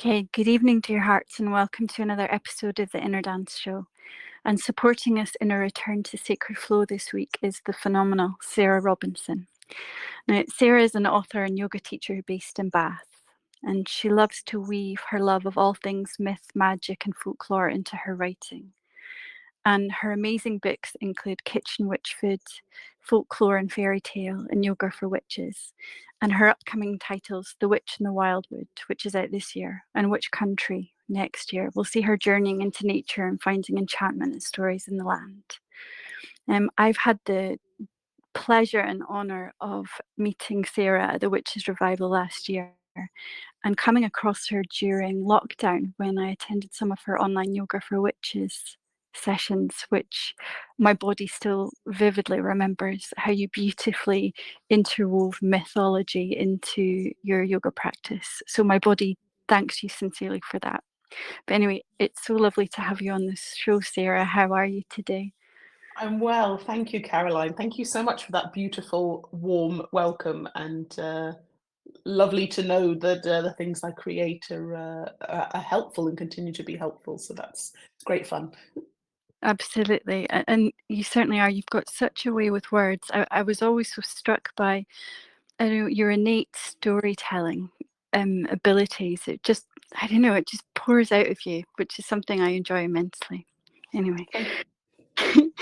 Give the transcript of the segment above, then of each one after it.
Okay, good evening, dear hearts, and welcome to another episode of the Innerdance Show. And supporting us in our return to Sacred Flow this week is the phenomenal Sarah Robinson. Now, Sarah is an author and yoga teacher based in Bath, and she loves to weave her love of all things myth, magic, and folklore into her writing. And her amazing books include Kitchen Witch Food, Folklore and Fairytale, and Yoga for Witches. And her upcoming titles, The Witch and the Wildwood, which is out this year, and Witch Country next year, will see her journeying into nature and finding enchantment and stories in the land. I've had the pleasure and honour of meeting Sarah at the Witches Revival last year and coming across her during lockdown when I attended some of her online Yoga for Witches sessions, which my body still vividly remembers how you beautifully interwove mythology into your yoga practice. So my body thanks you sincerely for that. But anyway, it's so lovely to have you on this show, Sarah. How are you today? I'm well, thank you, Caroline. Thank you so much for that beautiful, warm welcome, and lovely to know that the things I create are helpful and continue to be helpful. So that's great fun. Absolutely. And you certainly are. You've got such a way with words. I was always so struck by your innate storytelling abilities. It just, I don't know, it just pours out of you, which is something I enjoy immensely. Anyway. Thank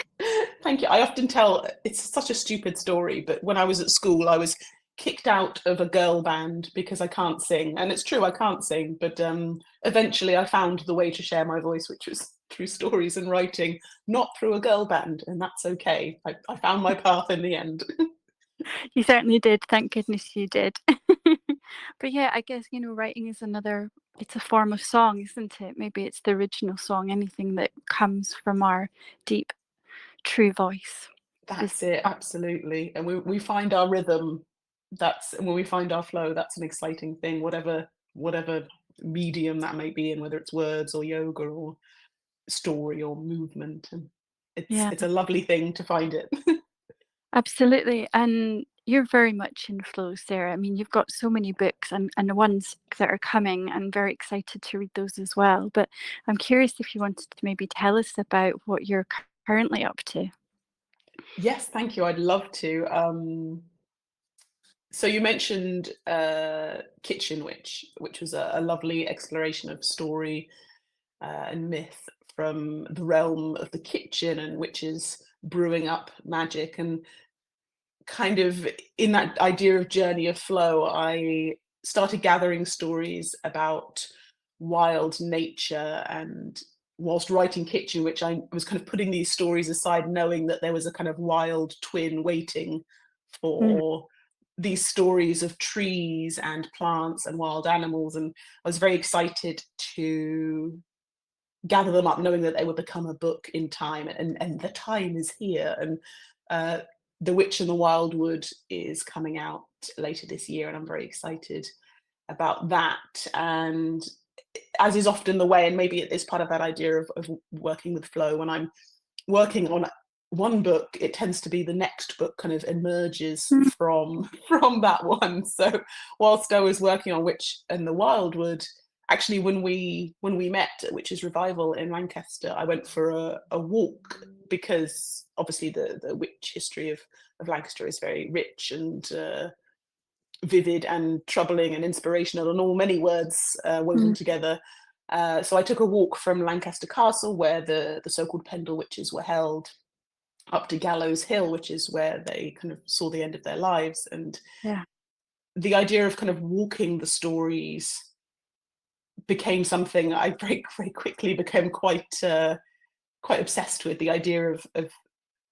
Thank you. I often tell it's such a stupid story, but when I was at school, I was kicked out of a girl band because I can't sing, and it's true I can't sing. But eventually, I found the way to share my voice, which was through stories and writing, not through a girl band, and that's okay. I found my path in the end. You certainly did. Thank goodness you did. But yeah, I guess, writing is it's a form of song, isn't it? Maybe it's the original song, anything that comes from our deep, true voice. Is That's it, absolutely. And we find our rhythm. That's and when we find our flow, that's an exciting thing. Whatever medium that may be in, whether it's words or yoga or story or movement, and yeah. it's a lovely thing to find it. Absolutely. And you're very much in flow, Sarah. I mean, you've got so many books and the ones that are coming. I'm very excited to read those as well. But I'm curious if you wanted to maybe tell us about what you're currently up to. Yes, thank you. I'd love to. So you mentioned Kitchen Witch, which was a lovely exploration of story and myth from the realm of the kitchen and witches brewing up magic. And kind of in that idea of journey of flow, I started gathering stories about wild nature. And whilst writing Kitchen, which I was kind of putting these stories aside, knowing that there was a kind of wild twin waiting Mm, for these stories of trees and plants and wild animals. And I was very excited to gather them up, knowing that they would become a book in time, and the time is here. And uh, The Witch and the Wildwood is coming out later this year, and I'm very excited about that. And as is often the way, and maybe it is part of that idea of working with flow, when I'm working on one book, it tends to be the next book kind of emerges mm, from that one. So whilst I was working on Witch and the Wildwood, actually when we met at Witches Revival in Lancaster, I went for a walk, because obviously the witch history of Lancaster is very rich and vivid and troubling and inspirational, and all many words woven mm. together. So I took a walk from Lancaster Castle, where the so-called Pendle witches were held, up to Gallows Hill, which is where they kind of saw the end of their lives. And Yeah. the idea of kind of walking the stories became something I very quickly became quite obsessed with. The idea of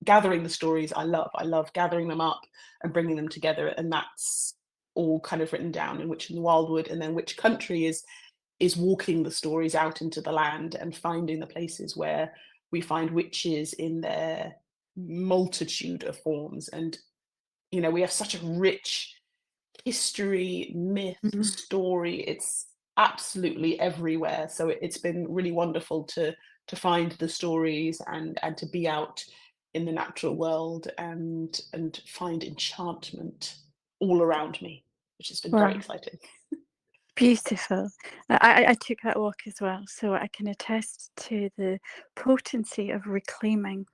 gathering the stories I love gathering them up and bringing them together, and that's all kind of written down in Witch in the Wildwood. And then Witch Country is walking the stories out into the land and finding the places where we find witches in their multitude of forms. And we have such a rich history, myth, Mm. story. It's absolutely everywhere. So it's been really wonderful to find the stories and to be out in the natural world and find enchantment all around me, which has been very Wow. exciting. Beautiful. I took that walk as well, so I can attest to the potency of reclaiming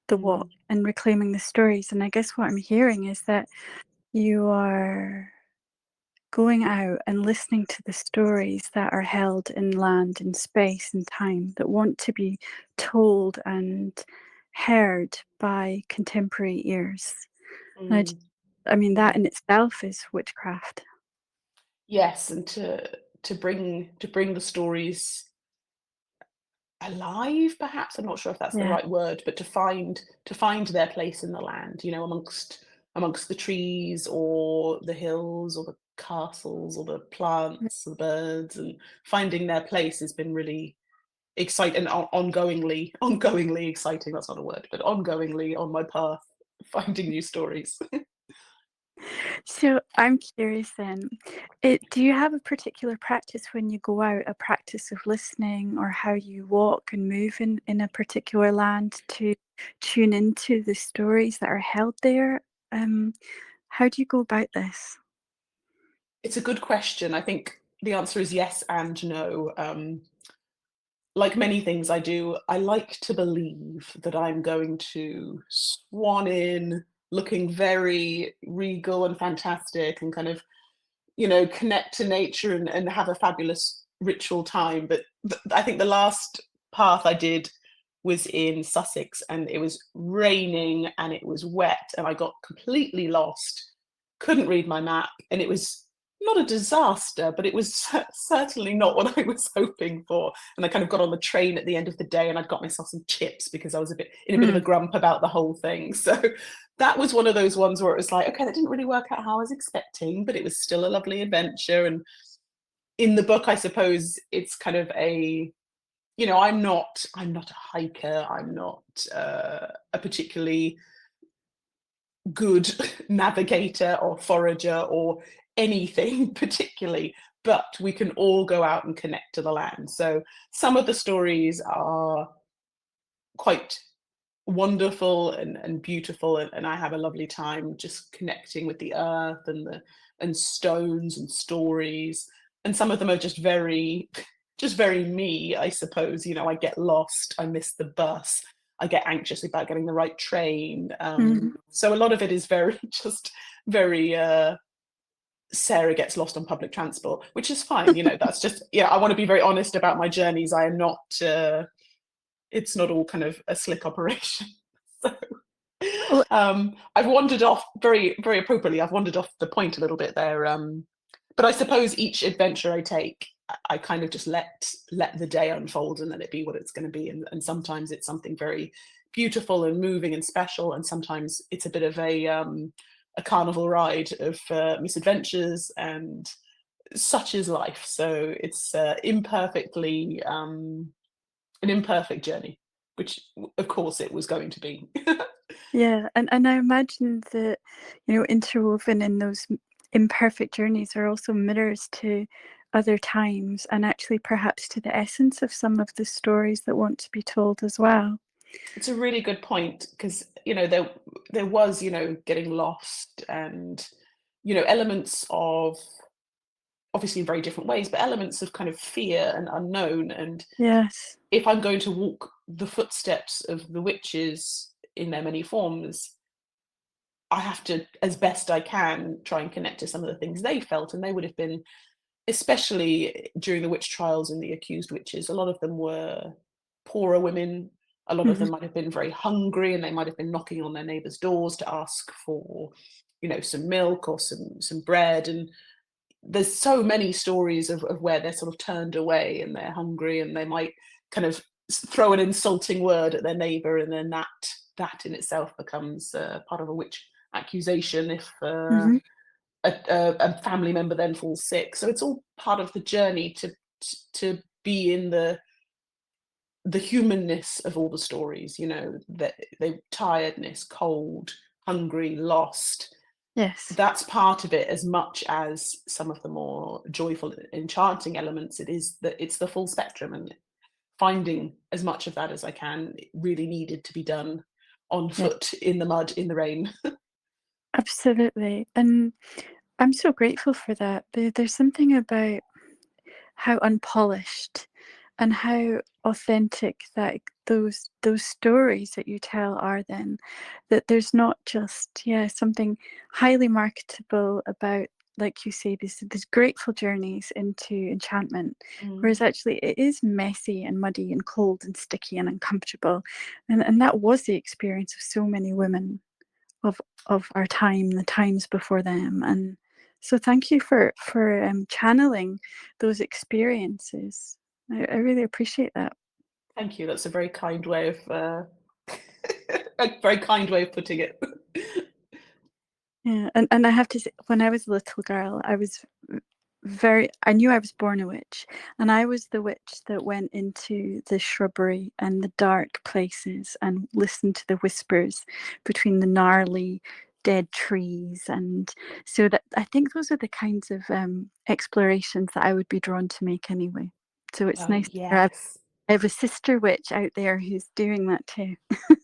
the walk and reclaiming the stories. And I guess what I'm hearing is that you are going out and listening to the stories that are held in land and space and time that want to be told and heard by contemporary ears. Mm. I mean, that in itself is witchcraft. Yes, and to bring the stories alive, perhaps. I'm not sure if that's the Yeah. right word, but to find their place in the land, you know, amongst the trees or the hills or the castles or the plants or the birds, and finding their place has been really exciting and ongoingly exciting. That's not a word, but ongoingly on my path, finding new stories. So I'm curious then, do you have a particular practice when you go out, a practice of listening or how you walk and move in a particular land to tune into the stories that are held there? How do you go about this? It's a good question. I think the answer is yes and no. Like many things I do, I like to believe that I'm going to swan in looking very regal and fantastic and kind of, you know, connect to nature and have a fabulous ritual time. But I think the last path I did was in Sussex and it was raining and it was wet and I got completely lost, couldn't read my map, and it was not a disaster, but it was certainly not what I was hoping for. And I kind of got on the train at the end of the day and I'd got myself some chips because I was in a bit of a Mm, grump about the whole thing. So that was one of those ones where it was like, okay, that didn't really work out how I was expecting, but it was still a lovely adventure. And in the book, I suppose it's kind of a, you know, I'm not a hiker. I'm not a particularly good navigator or forager or anything particularly, but we can all go out and connect to the land. So some of the stories are quite wonderful and beautiful, and I have a lovely time just connecting with the earth and stones and stories. And some of them are just very me, I suppose. You know, I get lost, I miss the bus, I get anxious about getting the right train. mhm. So a lot of it is very just very Sarah gets lost on public transport, which is fine. You know, that's just, yeah, I want to be very honest about my journeys. I am not it's not all kind of a slick operation. So Well, I've wandered off very, very appropriately. I've wandered off the point a little bit there. But I suppose each adventure I take, I kind of just let the day unfold and let it be what it's going to be. And sometimes it's something very beautiful and moving and special, and sometimes it's a bit of a carnival ride of misadventures, and such is life. So it's an imperfect journey, which of course it was going to be. yeah, and I imagine that, interwoven in those imperfect journeys are also mirrors to other times and actually perhaps to the essence of some of the stories that want to be told as well. It's a really good point because, you know, there was, you know, getting lost and, you know, elements of, obviously in very different ways, but elements of kind of fear and unknown. And Yes. if I'm going to walk the footsteps of the witches in their many forms, I have to, as best I can, try and connect to some of the things they felt. And they would have been, especially during the witch trials and the accused witches, a lot of them were poorer women. A lot of Mhm. them might have been very hungry, and they might have been knocking on their neighbours' doors to ask for, you know, some milk or some bread. And there's so many stories of where they're sort of turned away and they're hungry, and they might kind of throw an insulting word at their neighbour, and then that in itself becomes part of a witch accusation if Mhm. a family member then falls sick. So it's all part of the journey to be in the humanness of all the stories. You know, that they tiredness, cold, hungry, lost. Yes. That's part of it as much as some of the more joyful, enchanting elements. It's the full spectrum, and finding as much of that as I can really needed to be done on Yeah. foot in the mud in the rain. Absolutely. And I'm so grateful for that. There's something about how unpolished and how authentic that those stories that you tell are, then that there's not just something highly marketable about, like you say, these grateful journeys into enchantment, whereas actually it is messy and muddy and cold and sticky and uncomfortable, and that was the experience of so many women of our time, the times before them. And so thank you for channeling those experiences. I really appreciate that. Thank you. That's a very kind way of a very kind way of putting it. Yeah, and I have to say, when I was a little girl, I was I knew I was born a witch, and I was the witch that went into the shrubbery and the dark places and listened to the whispers between the gnarly dead trees. And so that, I think those are the kinds of explorations that I would be drawn to make anyway. So it's Oh nice to hear yes. I have a sister witch out there who's doing that too.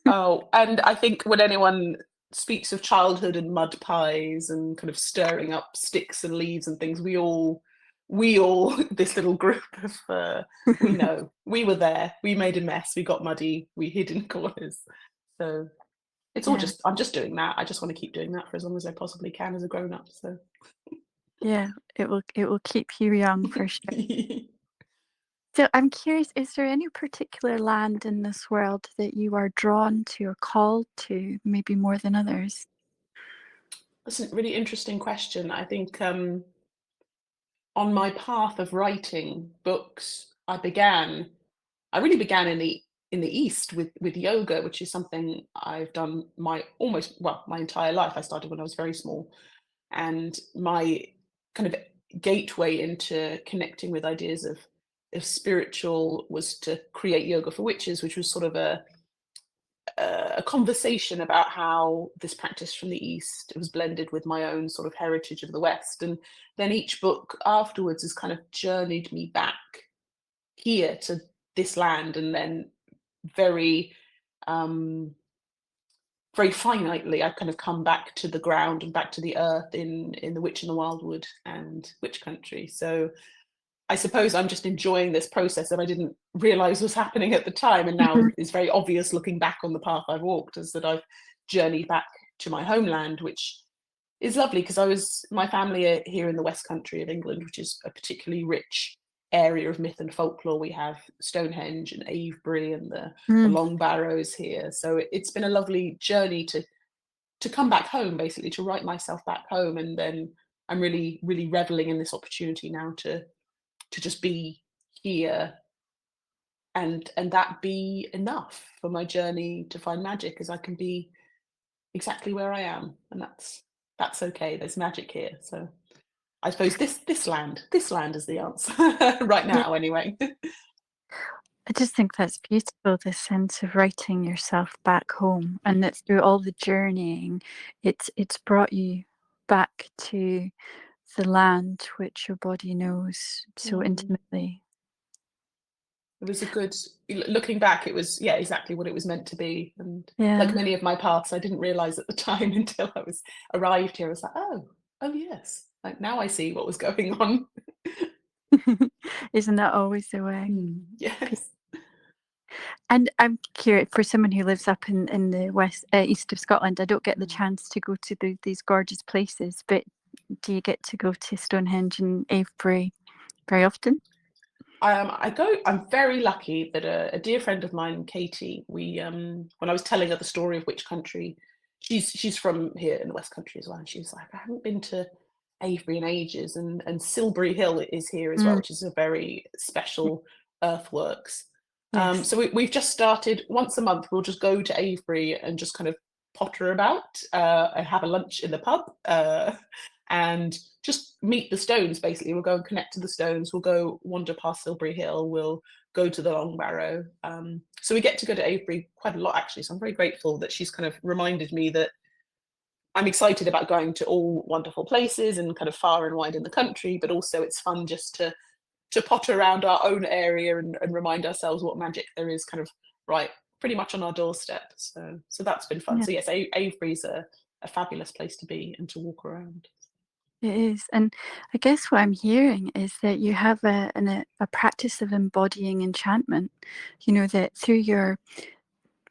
Oh, and I think when anyone speaks of childhood and mud pies and kind of stirring up sticks and leaves and things, we all, this little group of, we know, we were there, we made a mess, we got muddy, we hid in corners. So it's all Yeah, just, I'm just doing that. I just want to keep doing that for as long as I possibly can as a grown up. So yeah, it will keep you young for sure. So I'm curious, is there any particular land in this world that you are drawn to or called to, maybe more than others? that's a really interesting question. I think on my path of writing books, I really began in the East with yoga, which is something I've done my entire life. I started when I was very small, and my kind of gateway into connecting with ideas of spiritual was to create Yoga for Witches, which was sort of a conversation about how this practice from the East was blended with my own sort of heritage of the West. And then each book afterwards has kind of journeyed me back here to this land, and then very um very finitely I kind of come back to the ground and back to the earth in the Witch in the Wildwood and Witch Country. So I suppose I'm just enjoying this process that I didn't realize was happening at the time, and now is very obvious looking back on the path I've walked, is that I've journeyed back to my homeland, which is lovely because my family are here in the West Country of England, which is a particularly rich area of myth and folklore. We have Stonehenge and Avebury and the Mm, Long Barrows here. So it's been a lovely journey to come back home, basically, to write myself back home. And then I'm really, really reveling in this opportunity now to just be here, and that be enough for my journey to find magic, as I can be exactly where I am, and that's okay. There's magic here. So I suppose this land is the answer right yeah, now, anyway. I just think that's beautiful, this sense of writing yourself back home, and that through all the journeying, it's brought you back to the land which your body knows so Mm. intimately. It was a good looking back. It was, yeah, exactly what it was meant to be. And like Yeah. many of my paths, I didn't realize at the time until I was arrived here. I was like, oh yes, like now I see what was going on. Isn't that always the way? Yes. And I'm curious, for someone who lives up in the east of Scotland, I don't get the Mm. chance to go to these gorgeous places, but do you get to go to Stonehenge and Avebury very often? I'm very lucky that a dear friend of mine, Katie, when I was telling her the story of Witch Country, she's from here in the West Country as well, and she was like, I haven't been to Avebury in ages, and Silbury Hill is here as well, Mm, which is a very special earthworks. yes. So we've just started once a month. We'll just go to Avebury and just kind of potter about and have a lunch in the pub. And just meet the stones, basically. We'll go and connect to the stones. We'll go wander past Silbury Hill. We'll go to the Long Barrow. So we get to go to Avebury quite a lot, actually. So I'm very grateful that she's kind of reminded me that I'm excited about going to all wonderful places and kind of far and wide in the country, but also it's fun just to potter around our own area and remind ourselves what magic there is kind of right pretty much on our doorstep. So that's been fun. Yeah. So yes, Avebury's a fabulous place to be and to walk around. It is. And I guess what I'm hearing is that you have a practice of embodying enchantment, that through your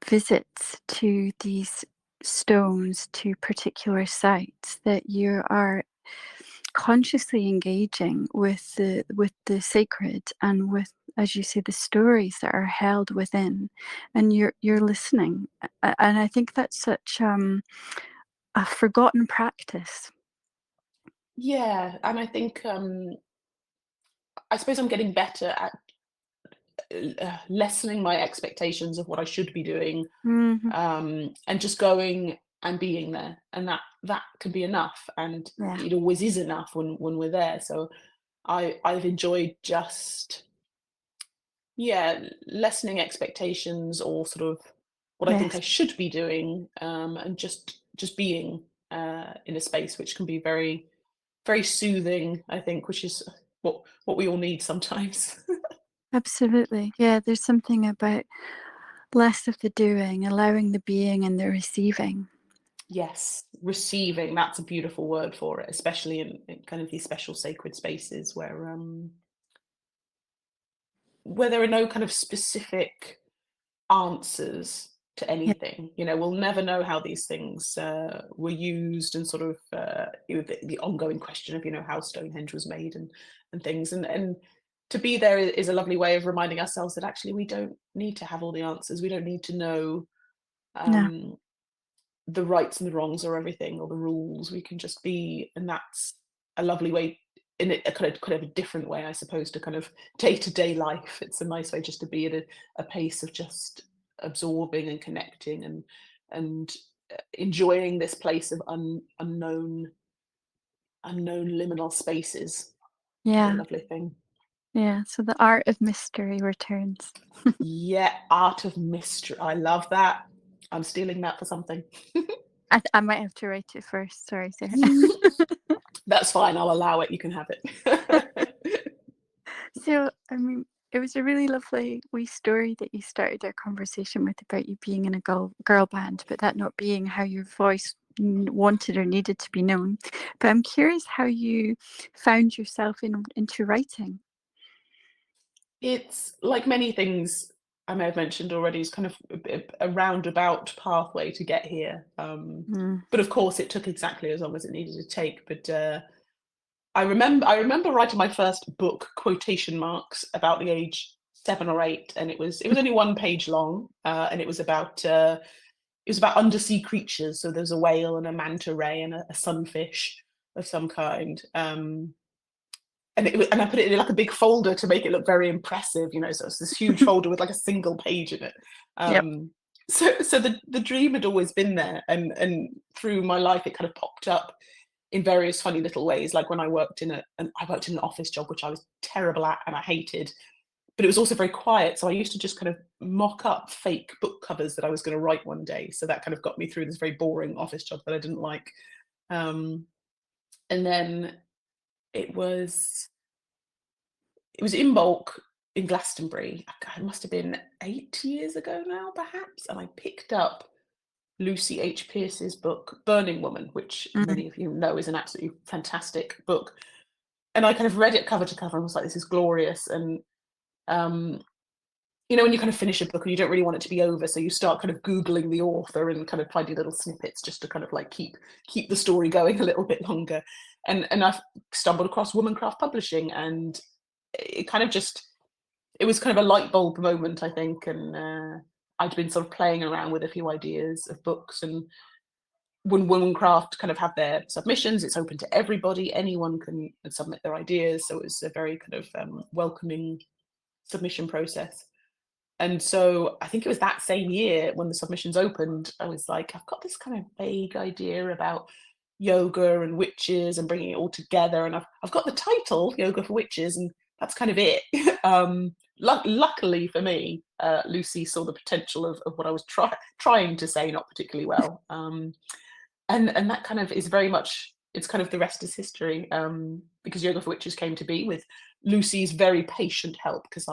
visits to these stones, to particular sites, that you are consciously engaging with the sacred, and with, as you say, the stories that are held within, and you're listening. And I think that's such a forgotten practice. Yeah, and I think I suppose I'm getting better at lessening my expectations of what I should be doing, Hmm. and just going and being there, and that can be enough, and Yeah. it always is enough when we're there. So I've enjoyed just, yeah, lessening expectations, or sort of what I think Yes. I should be doing, and just being in a space, which can be very very soothing, I think, which is what we all need sometimes. Absolutely. Yeah, there's something about less of the doing, allowing the being and the receiving. Yes, receiving, that's a beautiful word for it, especially in kind of these special sacred spaces where there are no kind of specific answers to Yeah. anything. You know, we'll never know how these things were used, and sort of the ongoing question of, how Stonehenge was made, and things, and to be there is a lovely way of reminding ourselves that actually we don't need to have all the answers. We don't need to know No. um, the rights and the wrongs, or everything, or the rules. We can just be, and that's a lovely way, in a kind of a different way, I suppose, to kind of day-to-day life. It's a nice way just to be at a pace of just absorbing and connecting, and enjoying this place of unknown liminal spaces. Is a Yeah. lovely thing. Yeah. So the art of mystery returns. Yeah, art of mystery. I love that. I'm stealing that for something. I might have to write it first. Sorry, Sarah. That's fine. I'll allow it. You can have it. So, I mean, it was a really lovely wee story that you started our conversation with, about you being in a girl band, but that not being how your voice wanted or needed to be known. But I'm curious how you found yourself into writing. It's like many things I may have mentioned already, is kind of a roundabout pathway to get here. Mm. But of course, it took exactly as long as it needed to take. But I remember writing my first book, quotation marks, about the age 7 or 8, and it was only 1 page long, and it was about undersea creatures. So there's a whale and a manta ray and a sunfish of some kind. And I put it in like a big folder to make it look very impressive. So it's this huge folder with like a single page in it. Yep. So the dream had always been there, and through my life it kind of popped up in various funny little ways. Like when I worked in an office job, which I was terrible at and I hated, but it was also very quiet. So I used to just kind of mock up fake book covers that I was going to write one day. So that kind of got me through this very boring office job that I didn't like. Um, and then it was it was in bulk in Glastonbury. It must have been 8 years ago now, perhaps. And I picked up Lucy H. Pearce's book, Burning Woman, which Mm. many of you know is an absolutely fantastic book. And I kind of read it cover to cover and was like, this is glorious. And um, when you kind of finish a book and you don't really want it to be over, so you start kind of Googling the author and kind of finding little snippets just to kind of like keep the story going a little bit longer. And I've stumbled across Womancraft Publishing, and it kind of just it was kind of a light bulb moment, I think. And I'd been sort of playing around with a few ideas of books, and when Womancraft kind of have their submissions, it's open to everybody. Anyone can submit their ideas, so it was a very kind of welcoming submission process. And so I think it was that same year when the submissions opened, I was like, I've got this kind of vague idea about yoga and witches and bringing it all together. And I've got the title, Yoga for Witches, and that's kind of it. Luckily for me, Lucy saw the potential of what I was trying to say, not particularly well. And that kind of is very much, it's kind of, the rest is history, because Yoga for Witches came to be with Lucy's very patient help, because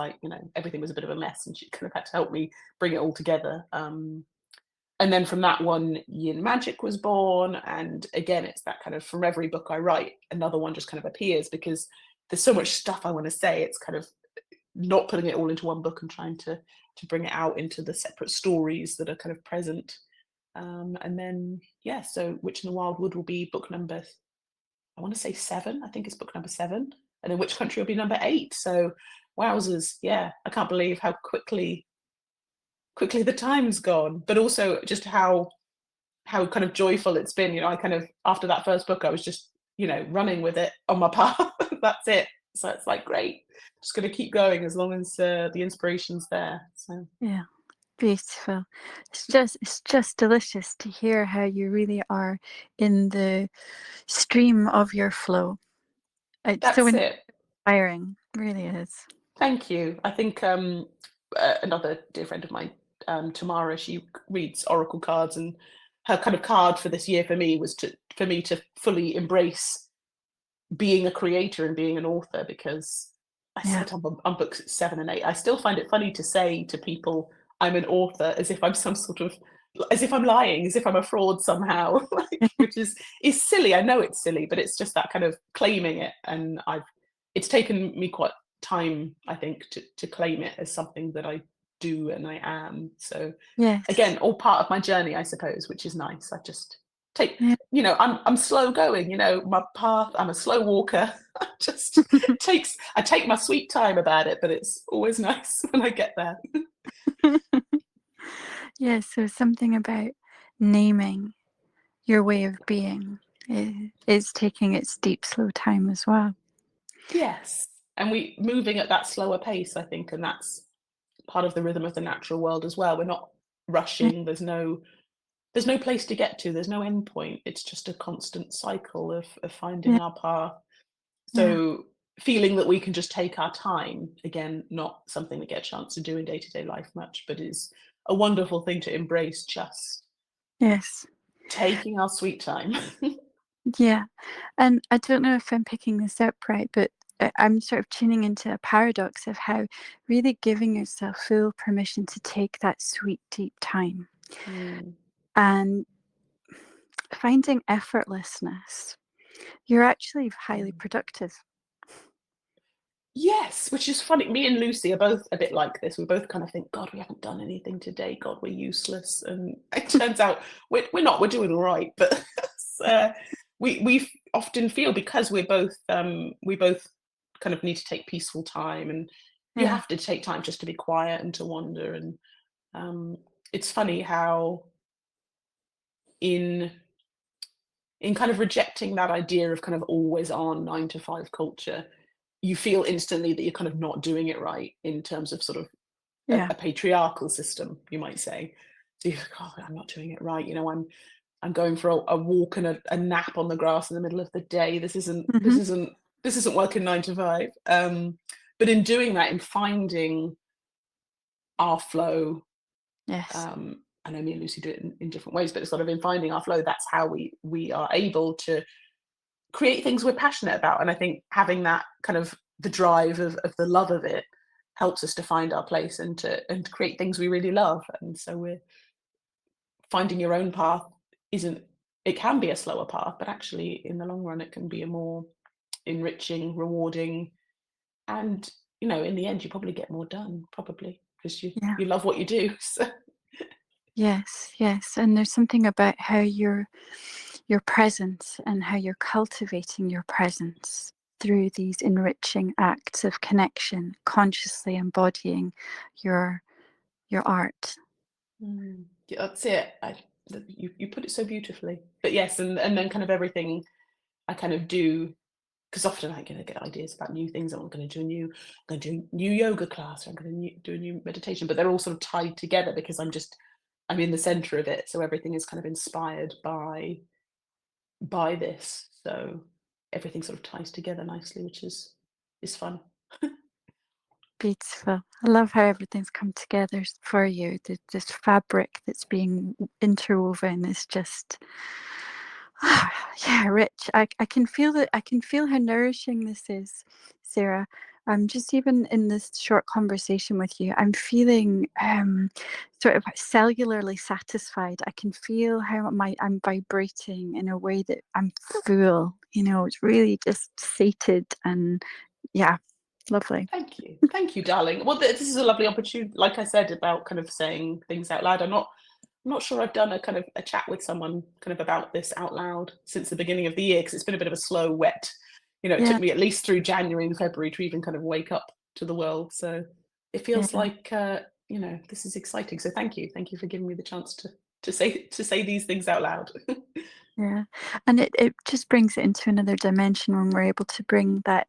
everything was a bit of a mess, and she kind of had to help me bring it all together. and then from that one, Yin Magic was born. And again, it's that kind of, from every book I write, another one just kind of appears, because there's so much stuff I want to say. It's kind of not putting it all into one book and trying to bring it out into the separate stories that are kind of present. And then, yeah, so Witch in the Wildwood will be book number, I want to say 7. I think it's book number 7. And then Witch Country will be number 8. So wowzers, yeah, I can't believe how quickly the time's gone, but also just how kind of joyful it's been. I kind of, after that first book, I was just, running with it on my path. That's it. So it's like, great, just going to keep going as long as the inspiration's there. So yeah, beautiful. It's just delicious to hear how you really are in the stream of your flow. It's so that's it. inspiring, really is. Thank you. I think another dear friend of mine, Tamara, she reads oracle cards, and her kind of card for this year for me was for me to fully embrace being a creator and being an author, because I Yeah, said on books 7 and 8, I still find it funny to say to people I'm an author, as if I'm some sort of, as if I'm lying, as if I'm a fraud somehow, like, which is silly. I know it's silly, but it's just that kind of claiming it. And it's taken me quite time, I think, to claim it as something that I do and I am. So yes, again, all part of my journey, I suppose, which is nice. I just take, yeah. I'm slow going, my path, I'm a slow walker. I just I take my sweet time about it, but it's always nice when I get there. Yeah, so something about naming your way of being is taking its deep, slow time as well. Yes. And we moving at that slower pace, I think, and that's part of the rhythm of the natural world as well. We're not Yeah, rushing. There's no place to get to. There's no end point. It's just a constant cycle of finding yeah, our path. yeah, So feeling that we can just take our time, again, not something we get a chance to do in day-to-day life much, but is a wonderful thing to embrace, just yes, taking our sweet time. yeah. And I don't know if I'm picking this up right, but I'm sort of tuning into a paradox of how really giving yourself full permission to take that sweet, deep time Mm. and finding effortlessness, you're actually highly productive. Yes, which is funny. Me and Lucy are both a bit like this. We both kind of think, God, we haven't done anything today. God, we're useless. And it turns out we're not. We're doing all right. But we often feel, because we both kind of need to take peaceful time, and you Yeah, have to take time just to be quiet and to wander. And it's funny how in kind of rejecting that idea of kind of always on 9 to 5 culture, you feel instantly that you're kind of not doing it right in terms of sort of yeah. a patriarchal system, you might say. So you're like, oh, I'm not doing it right. I'm going for a walk and a nap on the grass in the middle of the day. Hmm. This isn't working 9 to 5. But in doing that, in finding our flow, Yes. I know me and Lucy do it in different ways, but it's sort of in finding our flow, that's how we are able to create things we're passionate about. And I think having that kind of the drive of the love of it helps us to find our place and to create things we really love. And so we're finding your own path isn't, it can be a slower path, but actually in the long run it can be a more enriching, rewarding, and in the end you probably get more done, probably because Yeah. you love what you do. So Yes, yes. And there's something about how your presence and how you're cultivating your presence through these enriching acts of connection, consciously embodying your art. yeah, that's it. You put it so beautifully. But yes, and then kind of everything I kind of do, because often I'm going to get ideas about new things. I'm going to do a new yoga class, or I'm going to do a new meditation, but they're all sort of tied together because I'm in the center of it. So everything is kind of inspired by this. So everything sort of ties together nicely, which is fun. Beautiful. I love how everything's come together for you. This fabric that's being interwoven is just, yeah, rich. I can feel that. I can feel how nourishing this is, Sarah. Just even in this short conversation with you, I'm feeling sort of cellularly satisfied. I can feel how I'm vibrating in a way that I'm full. It's really just sated, and yeah, lovely. Thank you, darling. Well, this is a lovely opportunity. Like I said about kind of saying things out loud. I'm not sure I've done a kind of a chat with someone kind of about this out loud since the beginning of the year, because it's been a bit of a slow, wet. It Yeah, took me at least through January and February to even kind of wake up to the world. So it feels yeah, like this is exciting. So thank you for giving me the chance to say these things out loud. yeah. And it just brings it into another dimension when we're able to bring that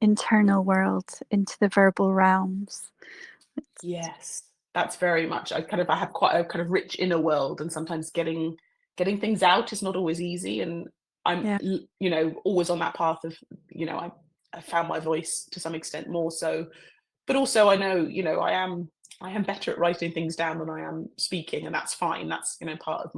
internal world into the verbal realms. Yes, that's very much. I have quite a kind of rich inner world, and sometimes getting things out is not always easy. And Yeah, always on that path of I found my voice to some extent more so, but also I know I am better at writing things down than I am speaking, and that's fine. That's part of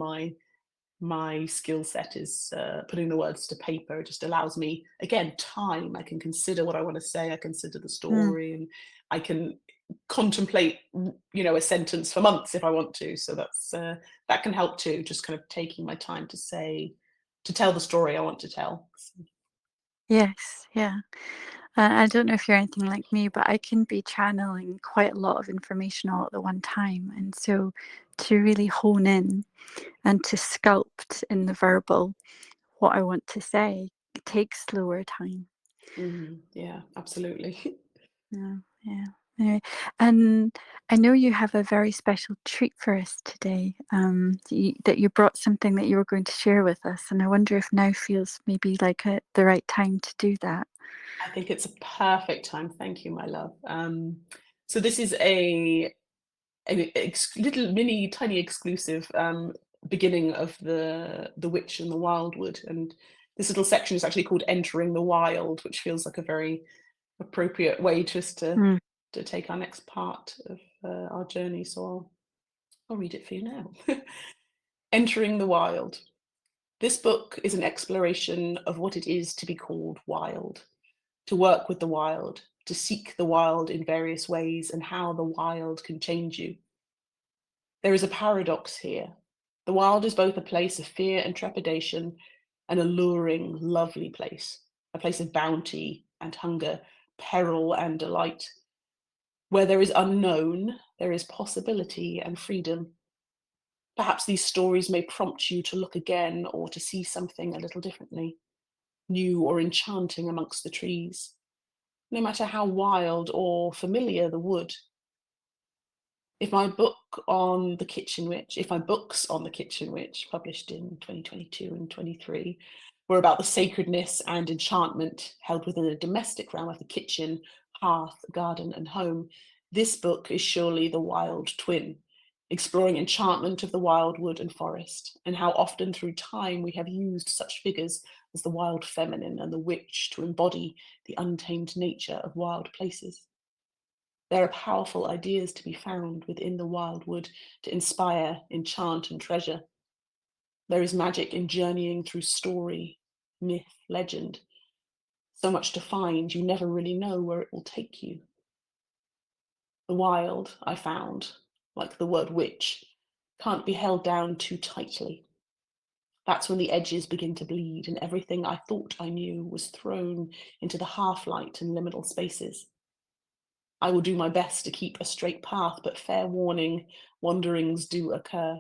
my skill set is putting the words to paper. It just allows me, again, time. I can consider what I want to say. I consider the mm, story, and I can contemplate, a sentence for months if I want to. So that can help too. Just kind of taking my time to tell the story I want to tell. yes, yeah. I don't know if you're anything like me, but I can be channeling quite a lot of information all at the one time. And so to really hone in and to sculpt in the verbal what I want to say, it takes slower time. Yeah, absolutely. Yeah, yeah. Anyway, and I know you have a very special treat for us today. That you brought something that you were going to share with us, and I wonder if now feels maybe like the right time to do that. I think it's a perfect time. Thank you, my love. So this is a little mini tiny exclusive beginning of the Witch and the Wildwood, and this little section is actually called Entering the Wild, which feels like a very appropriate way just Mm. to take our next part of our journey. So I'll read it for you now. Entering the Wild. This book is an exploration of what it is to be called wild, to work with the wild, to seek the wild in various ways, and how the wild can change you. There is a paradox here. The wild is both a place of fear and trepidation, an alluring, lovely place, a place of bounty and hunger, peril and delight. Where there is unknown, there is possibility and freedom. Perhaps these stories may prompt you to look again or to see something a little differently, new or enchanting amongst the trees. No matter how wild or familiar the wood, if my books on the Kitchen Witch, published in 2022 and 23, were about the sacredness and enchantment held within a domestic realm of the kitchen, hearth, garden, and home, this book is surely the wild twin, exploring enchantment of the wildwood and forest, and how often through time we have used such figures as the wild feminine and the witch to embody the untamed nature of wild places. There are powerful ideas to be found within the wildwood to inspire, enchant, and treasure. There is magic in journeying through story, myth, legend. So much to find, you never really know where it will take you. The wild, I found, like the word witch, can't be held down too tightly. That's when the edges begin to bleed and everything I thought I knew was thrown into the half-light and liminal spaces. I will do my best to keep a straight path, but fair warning, wanderings do occur,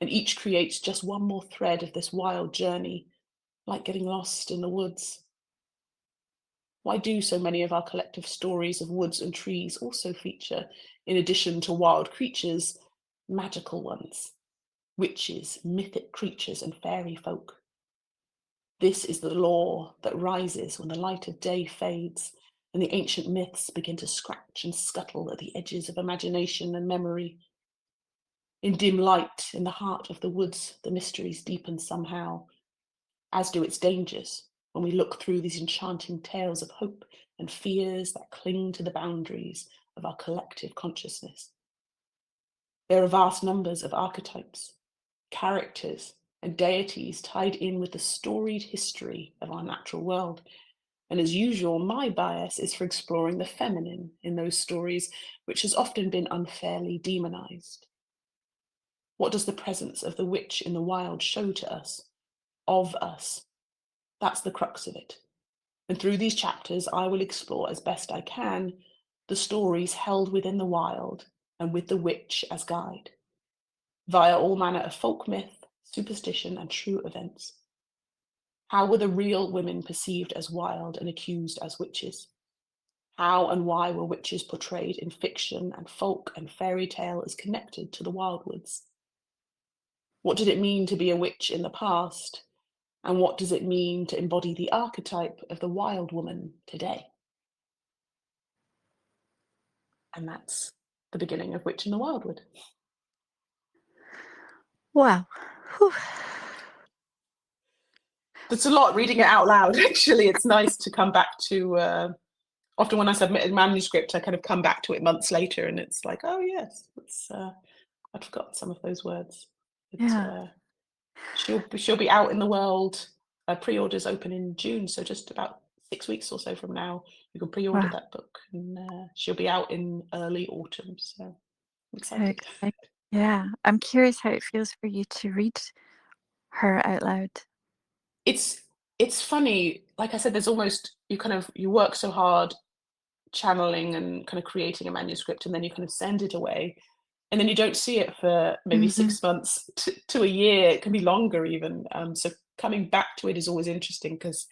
and each creates just one more thread of this wild journey, like getting lost in the woods. Why do so many of our collective stories of woods and trees also feature, in addition to wild creatures, magical ones, witches, mythic creatures, and fairy folk? This is the lore that rises when the light of day fades and the ancient myths begin to scratch and scuttle at the edges of imagination and memory. In dim light, in the heart of the woods, the mysteries deepen somehow, as do its dangers, when we look through these enchanting tales of hope and fears that cling to the boundaries of our collective consciousness. There are vast numbers of archetypes, characters, and deities tied in with the storied history of our natural world, And as usual, my bias is for exploring the feminine in those stories, which has often been unfairly demonized. What does the presence of the witch in the wild show to us? Of us? That's the crux of it. And through these chapters, I will explore as best I can the stories held within the wild and with the witch as guide, via all manner of folk myth, superstition, and true events. How were the real women perceived as wild and accused as witches? How and why were witches portrayed in fiction and folk and fairy tale as connected to the wildwoods? What did it mean to be a witch in the past? And what does it mean to embody the archetype of the wild woman today? And that's the beginning of Witch in the Wildwood. Wow. Whew. That's a lot reading it out loud, actually. It's nice to come back to, often when I submit a manuscript, I kind of come back to it months later and it's like, oh yes, I'd forgotten some of those words. But, Yeah. she'll be out in the world. Pre-orders open in June, so just about 6 weeks or so from now, you can pre-order Wow. that book, and she'll be out in early autumn. So I'm How excited. exciting. Yeah. I'm curious how it feels for you to read her out loud. It's it's funny. Like I said, there's almost you work so hard channeling and kind of creating a manuscript, and then you kind of send it away, and then you don't see it for maybe Mm-hmm. 6 months to a year. It can be longer even. So coming back to it is always interesting because,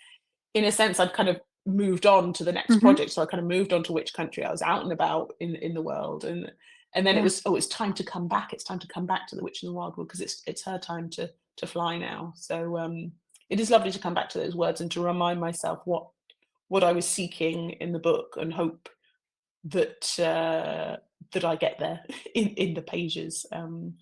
in a sense, I'd kind of moved on to the next Mm-hmm. project. So I kind of moved on to Witch Country. I was out and about in the world, and then it Yeah. was, oh, it's time to come back. It's time to come back to the Witch in the Wildwood because it's her time to fly now. So it is lovely to come back to those words and to remind myself what I was seeking in the book, and hope that that I get there in the pages, and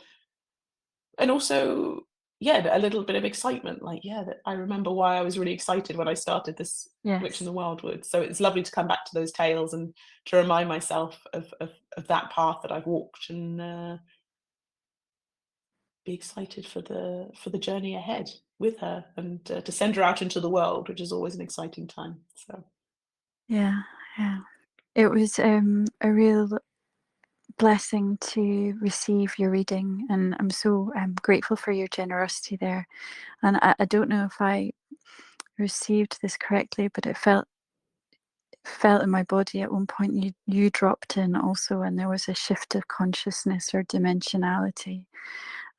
also, yeah, a little bit of excitement. Like, yeah, that I remember why I was really excited when I started this Witch in Yes. the Wildwood. So it's lovely to come back to those tales and to remind myself of that path that I've walked, and be excited for the journey ahead with her, and to send her out into the world, which is always an exciting time. So Yeah. Yeah. It was a real blessing to receive your reading, and I'm so grateful for your generosity there. And I don't know if I received this correctly, but it felt in my body at one point you dropped in also, and there was a shift of consciousness or dimensionality.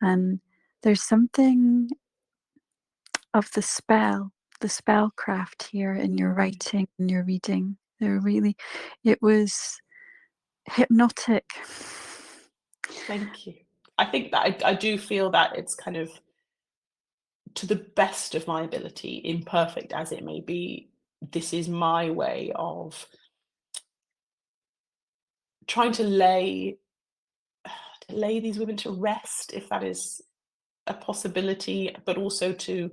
And there's something of the spellcraft here in your writing and your reading. It was hypnotic. thank you. I think that I do feel that it's kind of, to the best of my ability, imperfect as it may be, this is my way of trying to lay these women to rest, if that is a possibility, but also to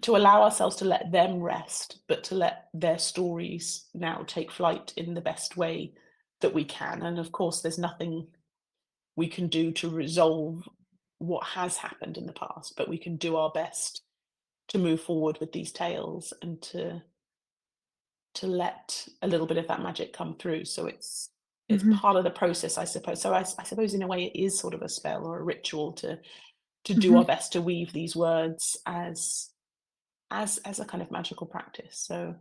allow ourselves to let them rest, but to let their stories now take flight in the best way that we can. And of course, there's nothing we can do to resolve what has happened in the past, but we can do our best to move forward with these tales and to let a little bit of that magic come through. So it's Mm-hmm. part of the process, I suppose. So I suppose in a way it is sort of a spell or a ritual to do Mm-hmm. our best to weave these words as a kind of magical practice. So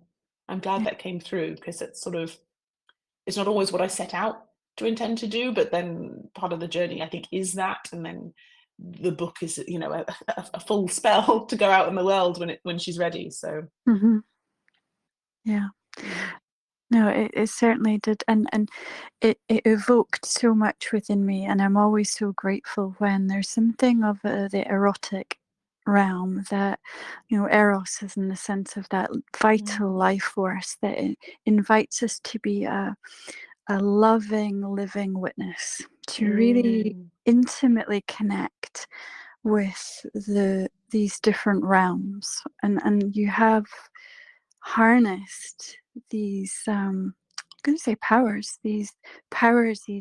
I'm glad Yeah. that came through, because it's not always what I set out to intend to do, but then part of the journey, I think, is that. And then the book is, a full spell to go out in the world when she's ready. So Mm-hmm. Yeah. yeah. No, it certainly did, and it evoked so much within me, and I'm always so grateful when there's something of the erotic realm that, eros is in the sense of that vital Mm. life force that invites us to be a loving, living witness, to really Mm. intimately connect with these different realms, and you have harnessed these I'm going to say powers, these